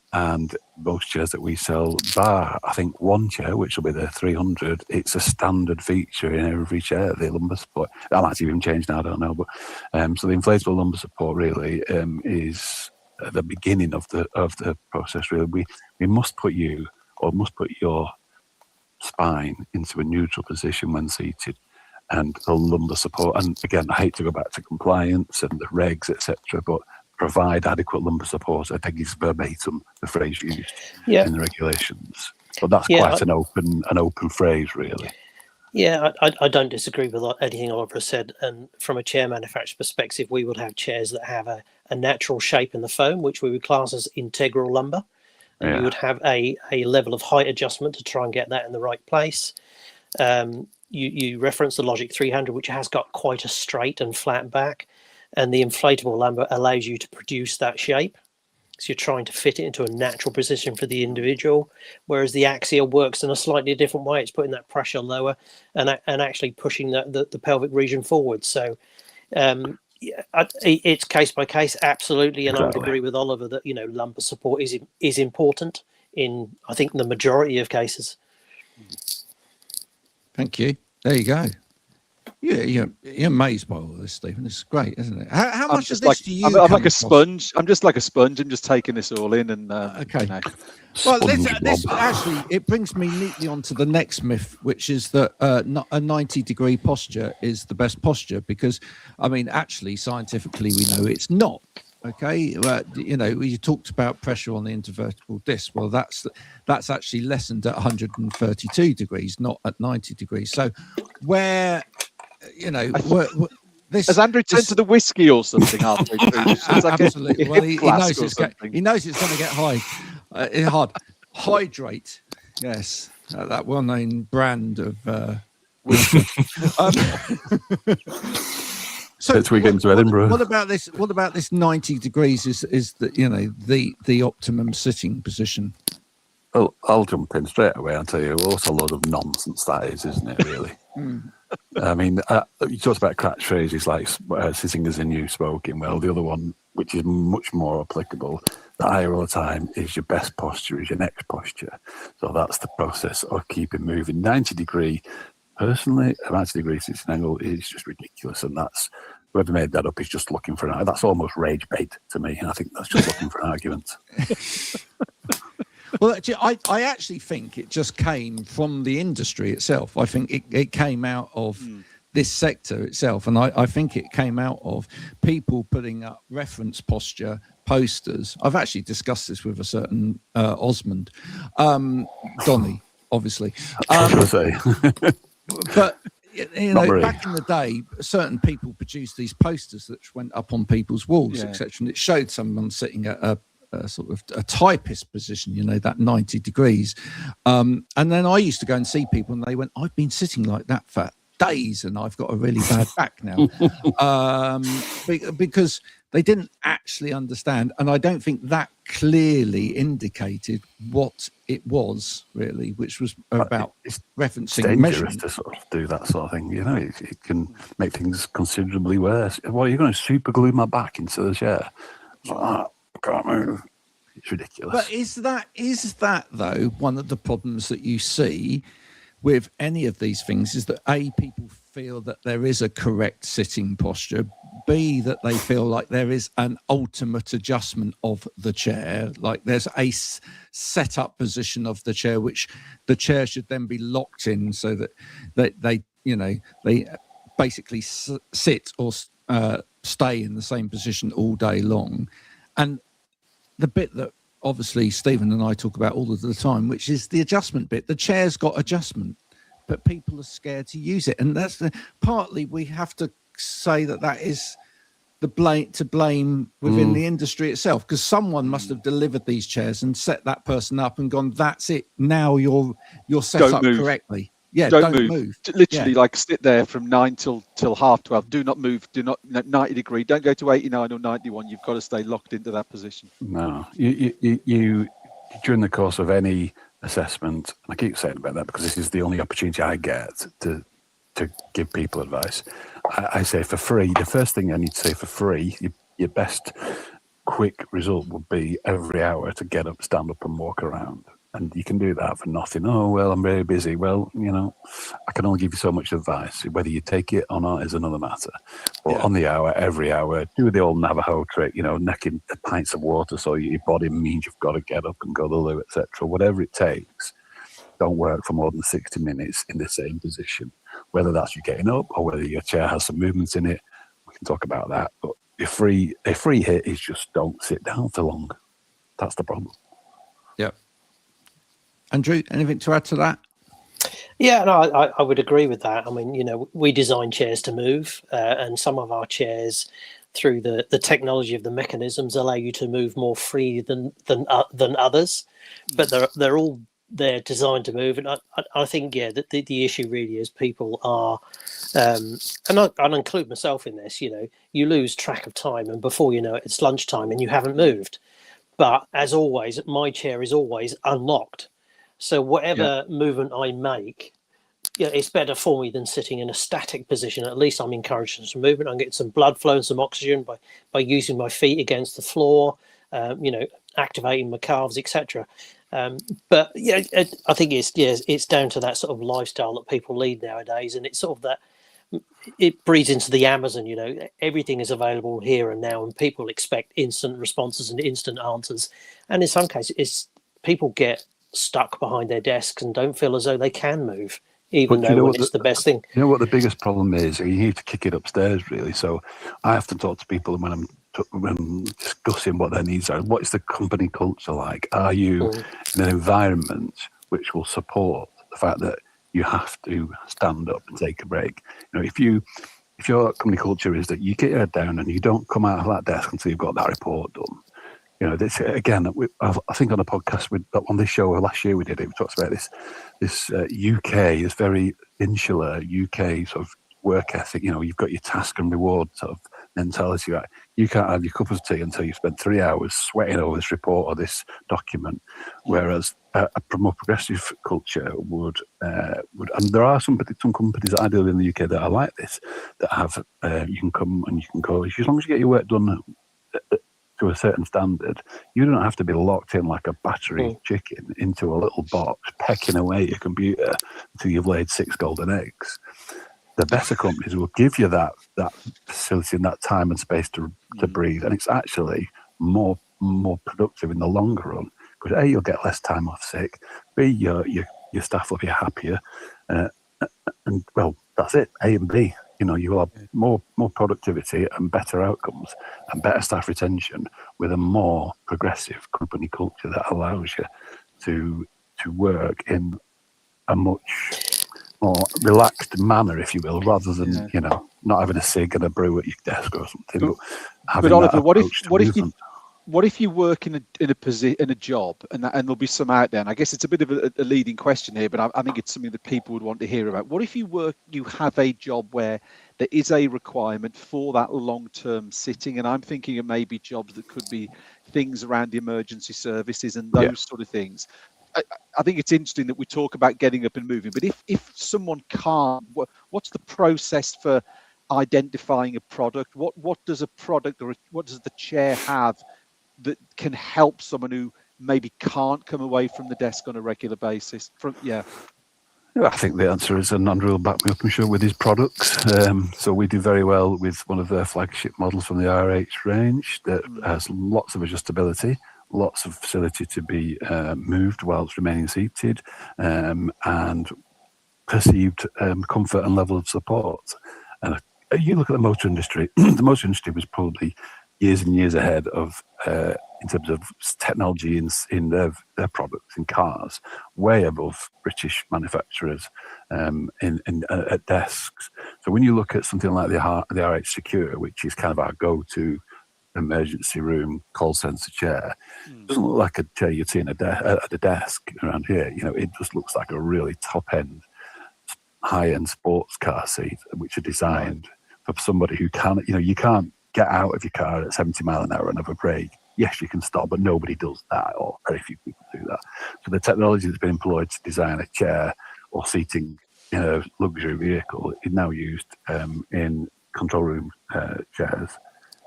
most chairs that we sell, bar I think one chair, which will be the 300, it's a standard feature in every chair, the lumbar support. That might even change now, I don't know. But so the inflatable lumbar support really is at the beginning of the process. Really, we must put your spine into a neutral position when seated, and the lumbar support. And again, I hate to go back to compliance and the regs, etc., but provide adequate lumbar support. I think is verbatim the phrase used in the regulations. But that's quite an open phrase, really. Yeah, I don't disagree with anything Oliver said. And from a chair manufacturer's perspective, we would have chairs that have a natural shape in the foam, which we would class as integral lumbar. And you would have a level of height adjustment to try and get that in the right place. You referenced the Logic 300, which has got quite a straight and flat back. And the inflatable lumbar allows you to produce that shape. So you're trying to fit it into a natural position for the individual, whereas the Axia works in a slightly different way. It's putting that pressure lower and actually pushing the pelvic region forward. So it's case by case, absolutely. And I would agree with Oliver that, lumbar support is important in, I think, the majority of cases. Thank you. There you go. You're amazed by all this, Stephen. It's great, isn't it? How I'm much of just this like do you I'm come like a across? sponge. I'm just like a sponge. I'm just taking this all in, and Okay. you know. Well, this SpongeBob. actually, it brings me neatly onto the next myth, which is that a 90-degree posture is the best posture, because, I mean, actually, scientifically, we know it's not. Okay, you know, you talked about pressure on the intervertebral disc. Well, that's actually lessened at 132 degrees, not at 90 degrees. So, where, you know, this Has Andrew turned to the whiskey or something halfway through? It's like absolutely. a Well, hip he flask knows or it's something. he knows it's going to get hard. Hydrate. Yes, that well-known brand of water. So Let's we get into Edinburgh. what about this? What about this 90 degrees? Is that, you know, the optimum sitting position? Well, I'll jump in straight away and tell you what a load of nonsense that is, isn't it, really? I mean, you talked about catchphrases like sitting is a new smoking. Well, the other one, which is much more applicable, that I hear all the time, is your best posture is your next posture. So that's the process of keeping moving. 90 degree, personally, a 90 degree sitting angle is just ridiculous. And that's, whoever made that up is just looking for an, that's almost rage bait to me. And I think that's just looking for an argument. Well, actually, I actually think it just came from the industry itself. I think it came out of this sector itself. And I think it came out of people putting up reference posture posters. I've actually discussed this with a certain Osmond, Donny, obviously. I was going to say. But, you know, back in the day, certain people produced these posters that went up on people's walls, etc. And it showed someone sitting at a sort of a typist position, you know, that 90 degrees. And then I used to go and see people and they went, I've been sitting like that for days and I've got a really bad back now. Because they didn't actually understand. And I don't think that clearly indicated what it was really, which was about referencing dangerous measurement. to sort of do that sort of thing. You know, it can make things considerably worse. Well, you're going to super glue my back into the chair. It's like, I can't move. It's ridiculous. But is that though one of the problems that you see with any of these things, is that A, people feel that there is a correct sitting posture, B, that they feel like there is an ultimate adjustment of the chair, like there's a set up position of the chair which the chair should then be locked in so that they you know, they basically sit or stay in the same position all day long. And the bit that obviously Stephen and I talk about all of the time, which is the adjustment bit. The chair's got adjustment, but people are scared to use it. And that's partly we have to say that is the blame within the industry itself, because someone must have delivered these chairs and set that person up and gone, that's it. Now you're set up correctly. Yeah, don't move. Literally, like sit there from 9 till 12:30. Do not move. Do not 90 degree. Don't go to 89 or 91. You've got to stay locked into that position. No, you during the course of any assessment, and I keep saying about that because this is the only opportunity I get to give people advice. I say for free. The first thing I need to say for free, your best quick result would be every hour to get up, stand up, and walk around. And you can do that for nothing. Oh, well, I'm very busy. Well, you know, I can only give you so much advice. Whether you take it or not is another matter. But on the hour, every hour, do the old Navajo trick, you know, necking pints of water so your body means you've got to get up and go to the loo, etc. Whatever it takes, don't work for more than 60 minutes in the same position. Whether that's you getting up or whether your chair has some movements in it, we can talk about that. But a free hit is just don't sit down for long. That's the problem. Yep. Andrew, anything to add to that? Yeah, no, I would agree with that. I mean, you know, we design chairs to move, and some of our chairs, through the technology of the mechanisms, allow you to move more freely than others. But they're designed to move, and I think the issue really is people are, and I'll include myself in this. You know, you lose track of time, and before you know it, it's lunchtime, and you haven't moved. But as always, my chair is always unlocked. So whatever movement I make, it's better for me than sitting in a static position. At least I'm encouraging some movement. I'm getting some blood flow and some oxygen by using my feet against the floor, you know, activating my calves, etc. But I think it's down to that sort of lifestyle that people lead nowadays, and it's sort of it breeds into the Amazon. You know, everything is available here and now, and people expect instant responses and instant answers. And in some cases, people get stuck behind their desks and don't feel as though they can move, even But you though know when what it's the best thing. You know what the biggest problem is? You need to kick it upstairs, really. So I have to talk to people when I'm discussing what their needs are. What is the company culture like? Are you in an environment which will support the fact that you have to stand up and take a break? You know, if your company culture is that you get your head down and you don't come out of that desk until you've got that report done. You know, this again. I think on a podcast on this show last year we did it. We talked about this UK, this very insular UK sort of work ethic. You know, you've got your task and reward sort of mentality. Right? You can't have your cup of tea until you spend 3 hours sweating over this report or this document. Whereas a more progressive culture would, and there are some companies that I deal with in the UK that are like this, that have you can come and you can go as long as you get your work done to a certain standard. You don't have to be locked in like a battery chicken into a little box, pecking away at your computer until you've laid 6 golden eggs. The better companies will give you that facility and that time and space to breathe, and it's actually more productive in the longer run, because A, you'll get less time off sick, B, your staff will be happier, and well, that's it. A and B. You know, you will have more productivity and better outcomes and better staff retention with a more progressive company culture that allows you to work in a much more relaxed manner, if you will, rather than you know, not having a cig and a brew at your desk or something. But Oliver, what if you work in a job, and there'll be some out there, and I guess it's a bit of a leading question here, but I think it's something that people would want to hear about. What if you have a job where there is a requirement for that long-term sitting, and I'm thinking of maybe jobs that could be things around the emergency services and those sort of things. I think it's interesting that we talk about getting up and moving, but if someone can't, what's the process for identifying a product? What does a product or what does the chair have that can help someone who maybe can't come away from the desk on a regular basis? I think the answer is, and Andrew will back me up, I'm sure, with his products. So we do very well with one of their flagship models from the RH range that has lots of adjustability, lots of facility to be moved whilst remaining seated, and perceived comfort and level of support. And you look at the motor industry, the motor industry was probably years and years ahead of in terms of technology in their products in cars, way above British manufacturers at desks. So when you look at something like the RH Secure, which is kind of our go-to emergency room call centre chair, it doesn't look like a chair you'd see at a desk around here. You know, it just looks like a really top-end, high-end sports car seat, which are designed for somebody who can't, you know, you can't get out of your car at 70 miles an hour and have a break. Yes, you can stop, but nobody does that, or very few people do that. So the technology that's been employed to design a chair or seating in a luxury vehicle is now used in control room chairs.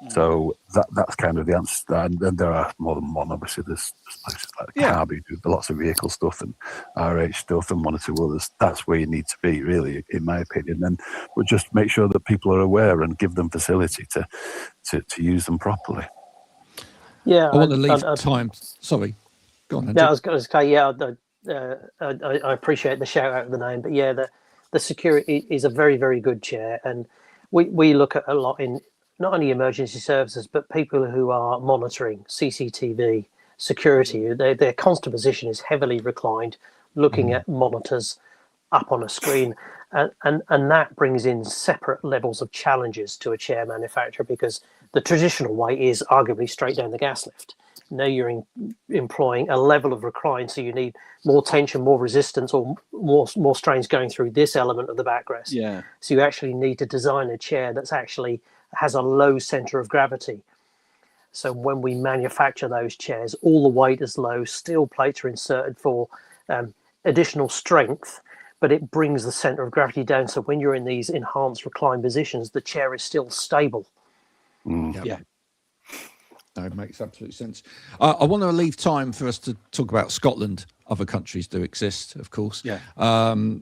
So that's kind of the answer to that. And then there are more than one. Obviously, there's places like Carby do lots of vehicle stuff and RH stuff and one or two others. That's where you need to be, really, in my opinion. But just make sure that people are aware and give them facility to use them properly. Yeah, I want to leave time. Sorry, go on. Yeah, I was going to say, I appreciate the shout out of the name, but yeah, the Security is a very, very good chair, and we look at a lot in not only emergency services, but people who are monitoring CCTV security. Their constant position is heavily reclined, looking at monitors up on a screen, and that brings in separate levels of challenges to a chair manufacturer, because the traditional way is arguably straight down the gas lift. Now you're employing a level of recline, so you need more tension, more resistance, or more strains going through this element of the backrest. Yeah. So you actually need to design a chair that's actually has a low center of gravity. So when we manufacture those chairs, all the weight is low, steel plates are inserted for additional strength, but it brings the center of gravity down. So when you're in these enhanced recline positions, the chair is still stable. Yeah. No, it makes absolute sense. I want to leave time for us to talk about Scotland. Other countries do exist, of course,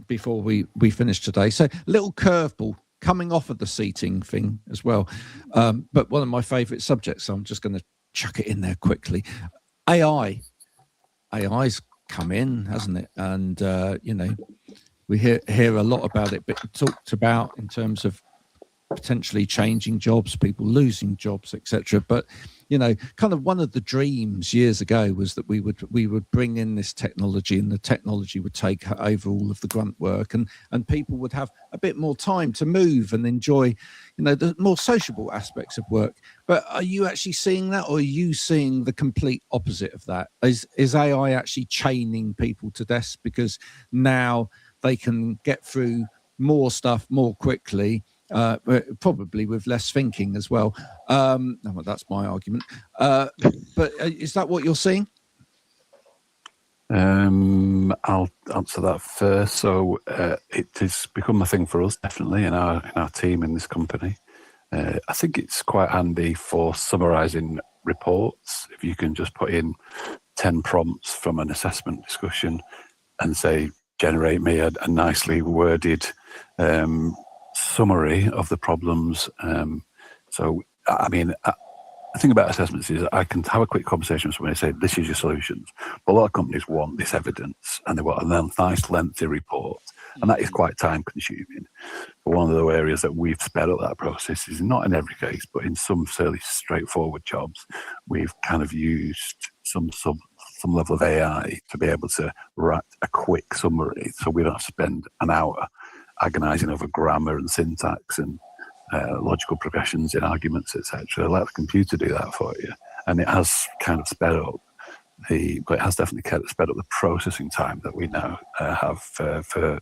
before we finish today. So little curveball coming off of the seating thing as well. But one of my favourite subjects, so I'm just going to chuck it in there quickly. AI's come in, hasn't it? And we hear a lot about it, but talked about in terms of potentially changing jobs, people losing jobs, etc. But kind of one of the dreams years ago was that we would bring in this technology, and the technology would take over all of the grunt work, and people would have a bit more time to move and enjoy the more sociable aspects of work. But are you actually seeing that, or are you seeing the complete opposite of that? Is AI actually chaining people to desks because now they can get through more stuff more quickly, probably with less thinking as well? Well, that's my argument. But is that what you're seeing? I'll answer that first. So it has become a thing for us, definitely, in our team in this company. I think it's quite handy for summarising reports. If you can just put in 10 prompts from an assessment discussion and say, generate me a nicely worded summary of the problems. So, I mean, the thing about assessments is I can have a quick conversation with someone and say, this is your solutions. But a lot of companies want this evidence, and they want a nice lengthy report. And that is quite time consuming. But one of the areas that we've sped up that process is not in every case, but in some fairly straightforward jobs, we've kind of used some level of AI to be able to write a quick summary, so we don't have to spend an hour agonizing over grammar and syntax and logical progressions in arguments, etc. Let the computer do that for you. And it has kind of sped up but it has definitely sped up the processing time that we now have for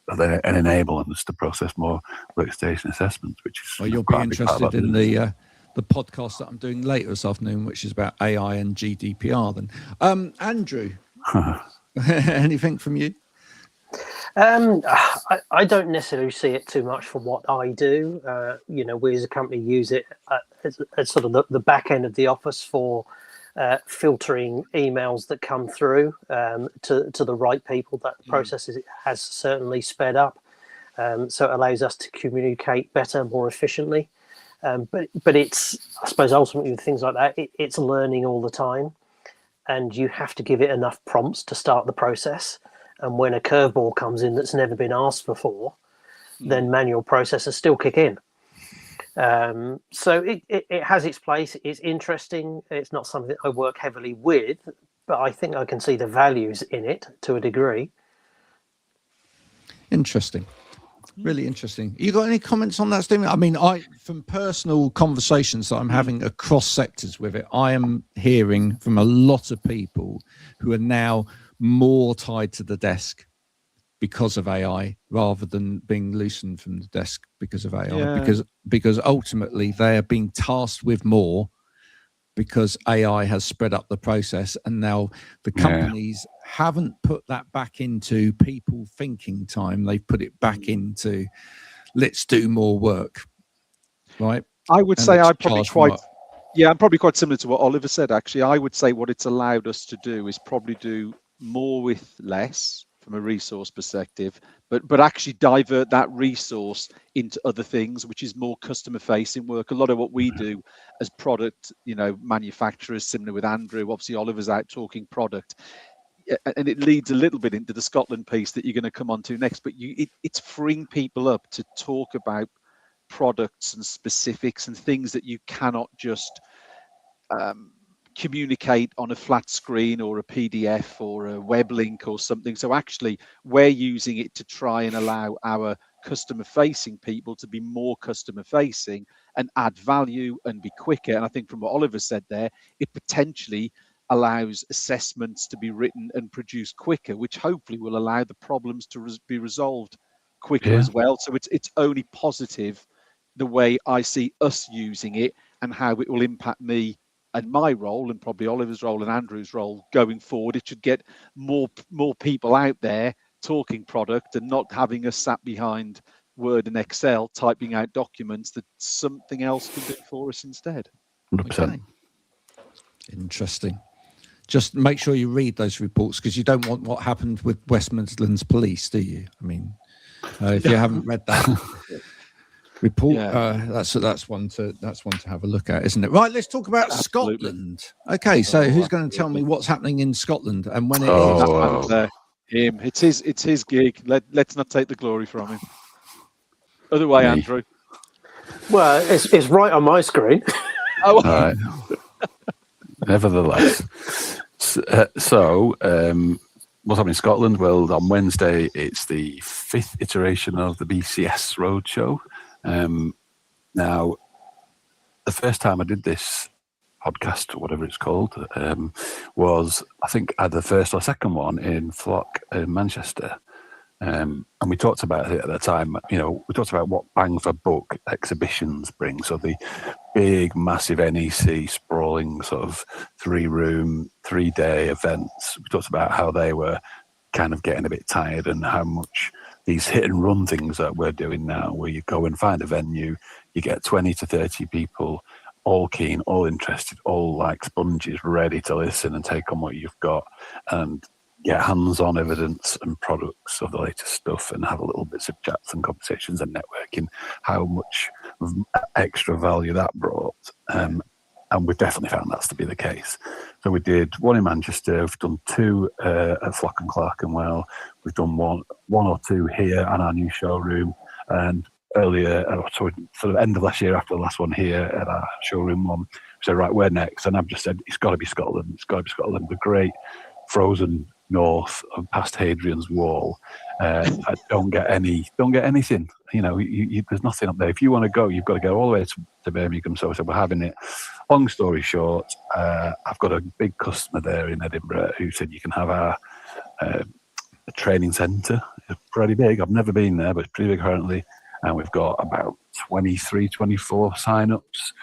and enabling us to process more workstation assessments, which is well, you'll be interested in the podcast that I'm doing later this afternoon, which is about AI and GDPR. Then, Andrew, anything from you? I don't necessarily see it too much from what I do. We as a company use it as sort of the back end of the office for filtering emails that come through to the right people. That process has certainly sped up, so it allows us to communicate better, more efficiently. But it's, I suppose, ultimately with things like that, it's learning all the time, and you have to give it enough prompts to start the process. And when a curveball comes in that's never been asked before, then manual processes still kick in. So it has its place. It's interesting. It's not something I work heavily with, but I think I can see the values in it to a degree. Interesting. Really interesting. You got any comments on that, Stephen? I mean, from personal conversations that I'm having across sectors with it, I am hearing from a lot of people who are now more tied to the desk because of AI rather than being loosened from the desk because of AI, because ultimately they are being tasked with more because AI has spread up the process, and now the companies haven't put that back into people thinking time. They've put it back into let's do more work, right? I would say I'm probably quite similar to what Oliver said, actually. I would say what it's allowed us to do is probably do more with less from a resource perspective, but actually divert that resource into other things, which is more customer facing work. A lot of what we do as product, manufacturers, similar with Andrew, obviously Oliver's out talking product, and it leads a little bit into the Scotland piece that you're going to come on to next, but it's freeing people up to talk about products and specifics and things that you cannot just communicate on a flat screen or a PDF or a web link or something. So actually we're using it to try and allow our customer facing people to be more customer facing and add value and be quicker. And I think from what Oliver said there, it potentially allows assessments to be written and produced quicker, which hopefully will allow the problems to be resolved quicker as well. So it's only positive the way I see us using it and how it will impact me and my role, and probably Oliver's role and Andrew's role going forward. It should get more people out there talking product and not having us sat behind Word and Excel typing out documents that something else can do for us instead. 100%. Okay. Interesting. Just make sure you read those reports, because you don't want what happened with West Midlands Police, do you? I mean, if you haven't read that. report. Yeah. That's one to have a look at, isn't it? Right, let's talk about Absolutely. Scotland. Okay, so who's going to tell me absolutely. what's happening in Scotland and when it Oh, is? That man's there. Him. It's his gig. Let's not take the glory from him. Other way, Me. Andrew. Well, it's right on my screen. Oh, All right. Nevertheless, so what's happening in Scotland? Well, on Wednesday, it's the 5th iteration of the BCS Roadshow. Now, the first time I did this podcast, or whatever it's called, was, I think, either the first or second one in Flokk in Manchester. And we talked about it at the time, we talked about what bang for buck exhibitions bring. So the big, massive NEC sprawling sort of 3-room, 3-day events. We talked about how they were kind of getting a bit tired and how much these hit and run things that we're doing now, where you go and find a venue, you get 20 to 30 people, all keen, all interested, all like sponges, ready to listen and take on what you've got and get hands-on evidence and products of the latest stuff and have a little bits of chats and conversations and networking, how much extra value that brought. And we've definitely found that to be the case. So we did one in Manchester, we've done 2 at Flokk and Clerkenwell, we've done one or 2 here at our new showroom, and earlier, sort of end of last year after the last one here at our showroom one, we said, right, where next? And I've just said, it's got to be Scotland. It's got to be Scotland. The great frozen north and past Hadrian's Wall. I don't get anything. There's nothing up there. If you want to go, you've got to go all the way to Birmingham. So we're having it. Long story short, I've got a big customer there in Edinburgh who said you can have our training centre. It's pretty big. I've never been there, but it's pretty big currently. And we've got about 23, 24 sign-ups.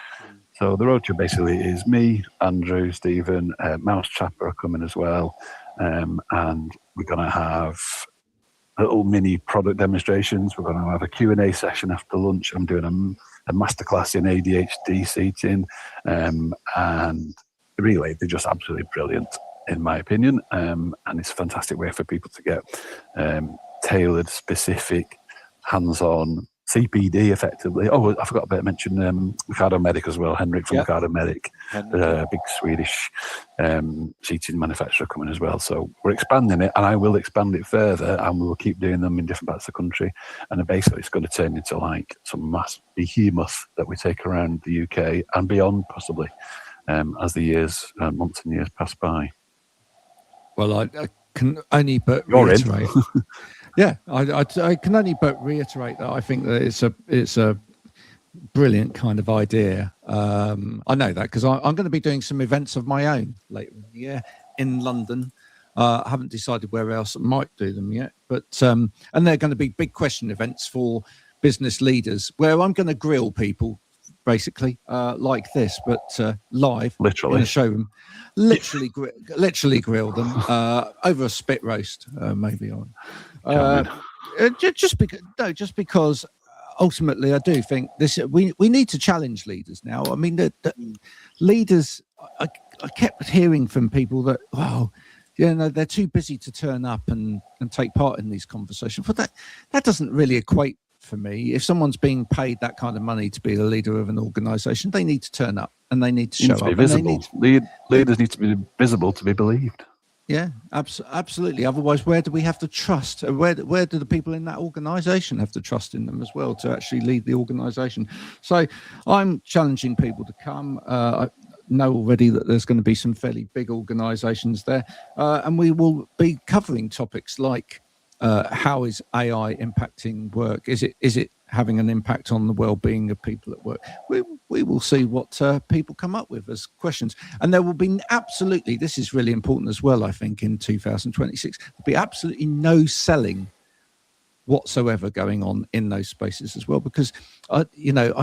So the roadshow basically is me, Andrew, Stephen, Mouse Trapper are coming as well. And we're going to have little mini product demonstrations. We're going to have a Q&A session after lunch. I'm doing a masterclass in ADHD seating. And really, they're just absolutely brilliant, in my opinion. And it's a fantastic way for people to get tailored, specific, hands-on CPD effectively. Oh, I forgot to mention Ricardo Medic as well. Henrik from Ricardo Medic, a big Swedish seating manufacturer coming as well. So we're expanding it, and I will expand it further, and we will keep doing them in different parts of the country. And basically, it's going to turn into like some mass behemoth that we take around the UK and beyond, possibly, as the years, months and years pass by. Well, I can only but reiterate. Yeah, I can only but reiterate that I think that it's a brilliant kind of idea. I know that because I'm going to be doing some events of my own later in the year in London. I haven't decided where else I might do them yet, but and they're going to be big question events for business leaders where I'm going to grill people basically like this, but live, literally in a showroom. Literally grill them over a spit roast, maybe on. Just because ultimately I do think this. We need to challenge leaders now. I mean, the leaders. I kept hearing from people that they're too busy to turn up and take part in these conversations. But that doesn't really equate for me. If someone's being paid that kind of money to be the leader of an organisation, they need to turn up and they need to show up. Be visible. Leaders need to be visible to be believed. Yeah, absolutely. Otherwise, where do we have to trust? Where do the people in that organisation have to trust in them as well to actually lead the organisation? So I'm challenging people to come. I know already that there's going to be some fairly big organisations there, and we will be covering topics like how is AI impacting work? Is it having an impact on the well-being of people at work? We will see what people come up with as questions, and there will be absolutely, this is really important as well, I think, in 2026, there'll be absolutely no selling whatsoever going on in those spaces as well, because I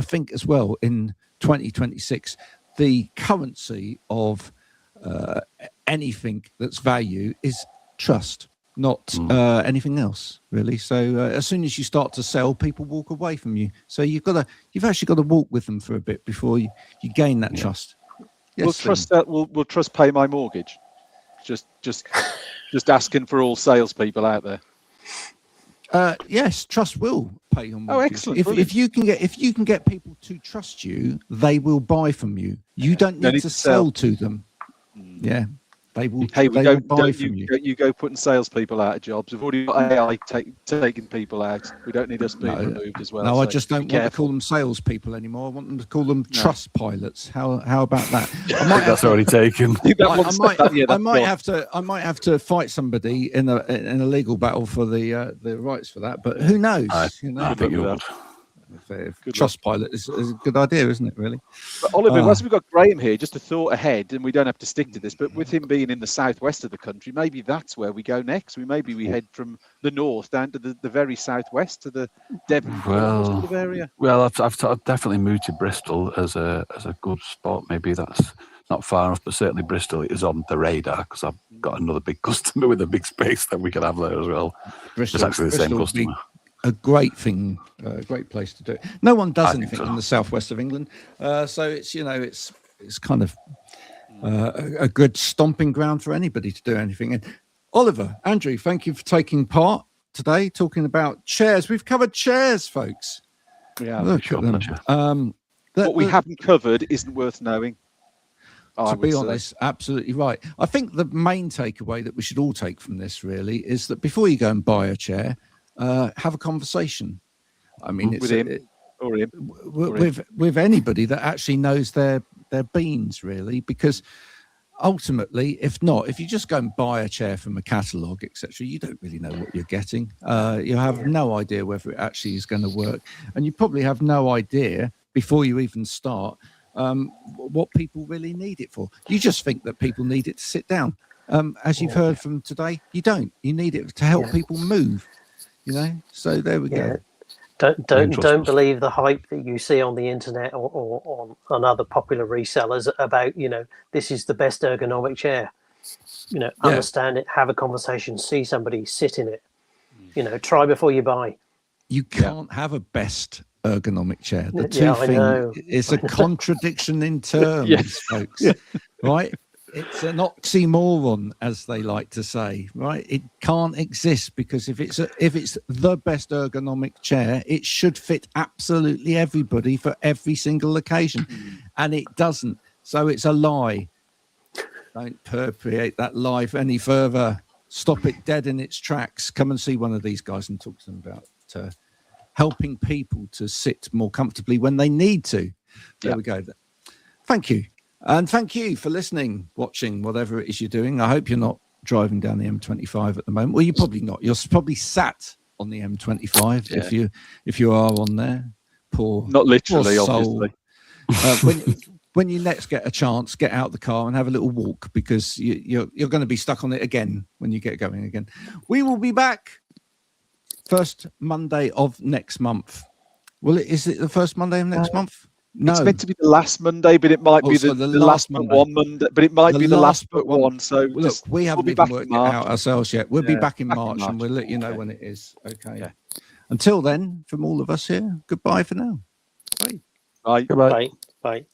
think as well in 2026 the currency of anything that's value is trust, not anything else, really. So as soon as you start to sell, people walk away from you. So you've actually got to walk with them for a bit before you gain that trust. Yes, Will trust pay my mortgage? Just asking for all salespeople out there. Yes, trust will pay your Oh, mortgage. excellent, If brilliant. you can get people to trust you, they will buy from you. You don't No need need to to sell. sell to them. Yeah, they will. Hey, we they will don't, buy from you. don't you go putting salespeople out of jobs. We've already got AI taking people out. We don't need us being removed as well. No, I so just be don't want to careful. call them salespeople anymore. I want them to call them No. trust pilots. How about that? I think that's already taken. I might have to fight somebody in a legal battle for the rights for that. But who knows? I think you would. Trust pilot is a good idea, isn't it? Really. But Oliver, as we've got Graham here, just a thought ahead, and we don't have to stick to this, but with him being in the southwest of the country, maybe that's where we go next. Maybe we head from the north down to the very southwest to the Devon sort of area. Well, I've definitely moved to Bristol as a good spot. Maybe that's not far enough, but certainly Bristol is on the radar because I've got another big customer with a big space that we can have there as well. It's actually the same customer. A great thing, a great place to do it. No one does anything in the southwest of England, so it's it's kind of a good stomping ground for anybody to do anything. And Oliver, Andrew, thank you for taking part today, talking about chairs. We've covered chairs, folks. Yeah, look at them. What we haven't covered isn't worth knowing. To be honest, absolutely right. I think the main takeaway that we should all take from this really is that before you go and buy a chair, have a conversation. I mean, it's with anybody that actually knows their beans, really, because ultimately, if you just go and buy a chair from a catalogue, etc., you don't really know what you're getting. You have no idea whether it actually is going to work, and you probably have no idea before you even start what people really need it for. You just think that people need it to sit down. As you've heard from today, you don't. You need it to help people move. So there we go. Don't believe the hype that you see on the internet or on other popular resellers about this is the best ergonomic chair. Understand it, have a conversation, see somebody, sit in it. Try before you buy. You can't have a best ergonomic chair. The two things, it's a contradiction in terms, folks. Right? It's an oxymoron, as they like to say, right? It can't exist because if it's the best ergonomic chair, it should fit absolutely everybody for every single occasion, and it doesn't. So it's a lie. Don't perpetuate that lie any further. Stop it dead in its tracks. Come and see one of these guys and talk to them about helping people to sit more comfortably when they need to. There we go. Thank you. And thank you for listening, watching, whatever it is you're doing. I hope you're not driving down the M25 at the moment. Well, you're probably not. You're probably sat on the M25 if you are on there. Not literally, obviously. When you next get a chance, get out the car and have a little walk because you're going to be stuck on it again when you get going again. We will be back first Monday of next month. Well, is it the first Monday of next month? No, it's meant to be the last Monday, but it might be the last but one Monday. But it might be the last but one. So look, we haven't even worked it out ourselves yet. We'll be back in March, and we'll let you know when it is. Okay. Yeah. Until then, from all of us here, goodbye for now. Bye. Bye. Goodbye. Bye.